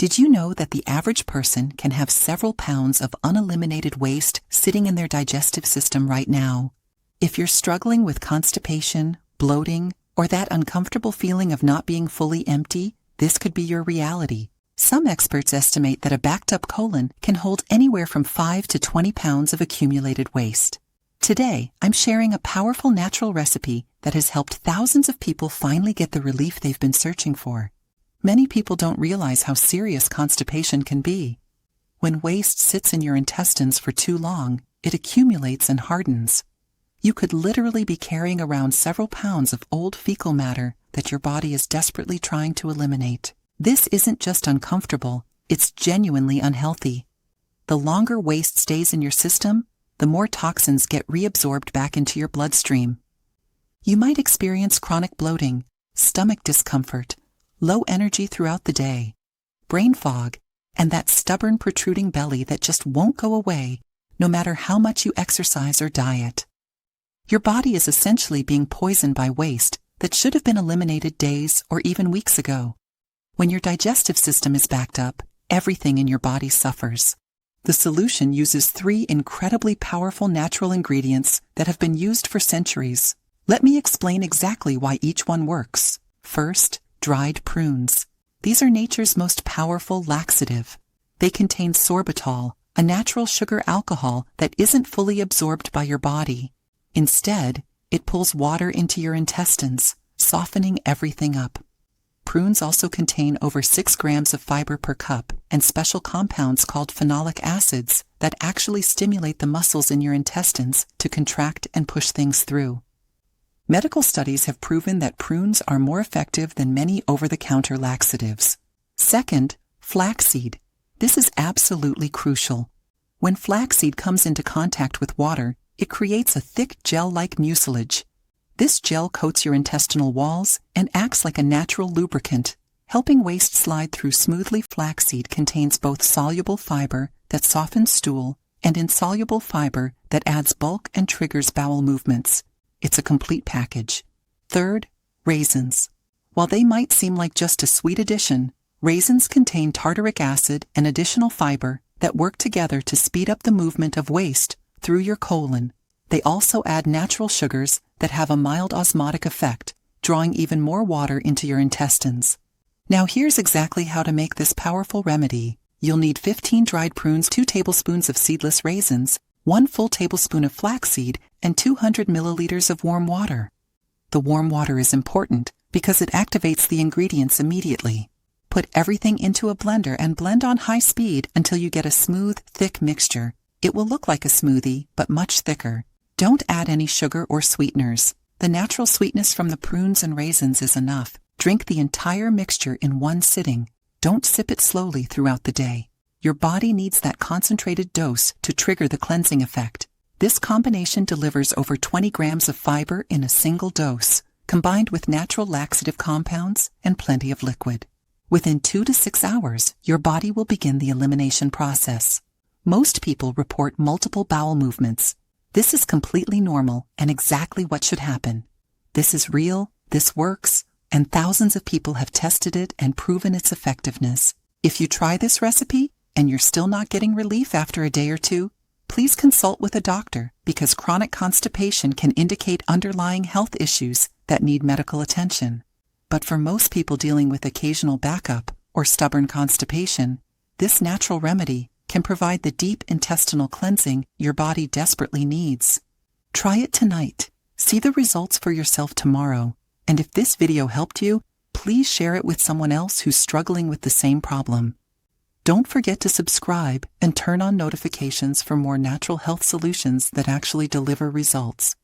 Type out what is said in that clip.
Did you know that the average person can have several pounds of uneliminated waste sitting in their digestive system right now? If you're struggling with constipation, bloating, or that uncomfortable feeling of not being fully empty, this could be your reality. Some experts estimate that a backed-up colon can hold anywhere from 5 to 20 pounds of accumulated waste. Today, I'm sharing a powerful natural recipe that has helped thousands of people finally get the relief they've been searching for. Many people don't realize how serious constipation can be. When waste sits in your intestines for too long, it accumulates and hardens. You could literally be carrying around several pounds of old fecal matter that your body is desperately trying to eliminate. This isn't just uncomfortable, it's genuinely unhealthy. The longer waste stays in your system, the more toxins get reabsorbed back into your bloodstream. You might experience chronic bloating, stomach discomfort, low energy throughout the day, brain fog, and that stubborn protruding belly that just won't go away no matter how much you exercise or diet. Your body is essentially being poisoned by waste that should have been eliminated days or even weeks ago. When your digestive system is backed up, everything in your body suffers. The solution uses 3 incredibly powerful natural ingredients that have been used for centuries. Let me explain exactly why each one works. First, dried prunes. These are nature's most powerful laxative. They contain sorbitol, a natural sugar alcohol that isn't fully absorbed by your body. Instead, it pulls water into your intestines, softening everything up. Prunes also contain over 6 grams of fiber per cup and special compounds called phenolic acids that actually stimulate the muscles in your intestines to contract and push things through. Medical studies have proven that prunes are more effective than many over-the-counter laxatives. Second, flaxseed. This is absolutely crucial. When flaxseed comes into contact with water, it creates a thick gel-like mucilage. This gel coats your intestinal walls and acts like a natural lubricant, helping waste slide through smoothly. Flaxseed contains both soluble fiber that softens stool and insoluble fiber that adds bulk and triggers bowel movements. It's a complete package. Third, raisins. While they might seem like just a sweet addition, raisins contain tartaric acid and additional fiber that work together to speed up the movement of waste through your colon. They also add natural sugars that have a mild osmotic effect, drawing even more water into your intestines. Now here's exactly how to make this powerful remedy. You'll need 15 dried prunes, 2 tablespoons of seedless raisins, 1 full tablespoon of flaxseed, and 200 milliliters of warm water. The warm water is important because it activates the ingredients immediately. Put everything into a blender and blend on high speed until you get a smooth, thick mixture. It will look like a smoothie, but much thicker. Don't add any sugar or sweeteners. The natural sweetness from the prunes and raisins is enough. Drink the entire mixture in one sitting. Don't sip it slowly throughout the day. Your body needs that concentrated dose to trigger the cleansing effect. This combination delivers over 20 grams of fiber in a single dose, combined with natural laxative compounds and plenty of liquid. Within 2 to 6 hours, your body will begin the elimination process. Most people report multiple bowel movements. This is completely normal and exactly what should happen. This is real, this works, and thousands of people have tested it and proven its effectiveness. If you try this recipe and you're still not getting relief after a day or two, please consult with a doctor because chronic constipation can indicate underlying health issues that need medical attention. But for most people dealing with occasional backup or stubborn constipation, this natural remedy can provide the deep intestinal cleansing your body desperately needs. Try it tonight. See the results for yourself tomorrow. And if this video helped you, please share it with someone else who's struggling with the same problem. Don't forget to subscribe and turn on notifications for more natural health solutions that actually deliver results.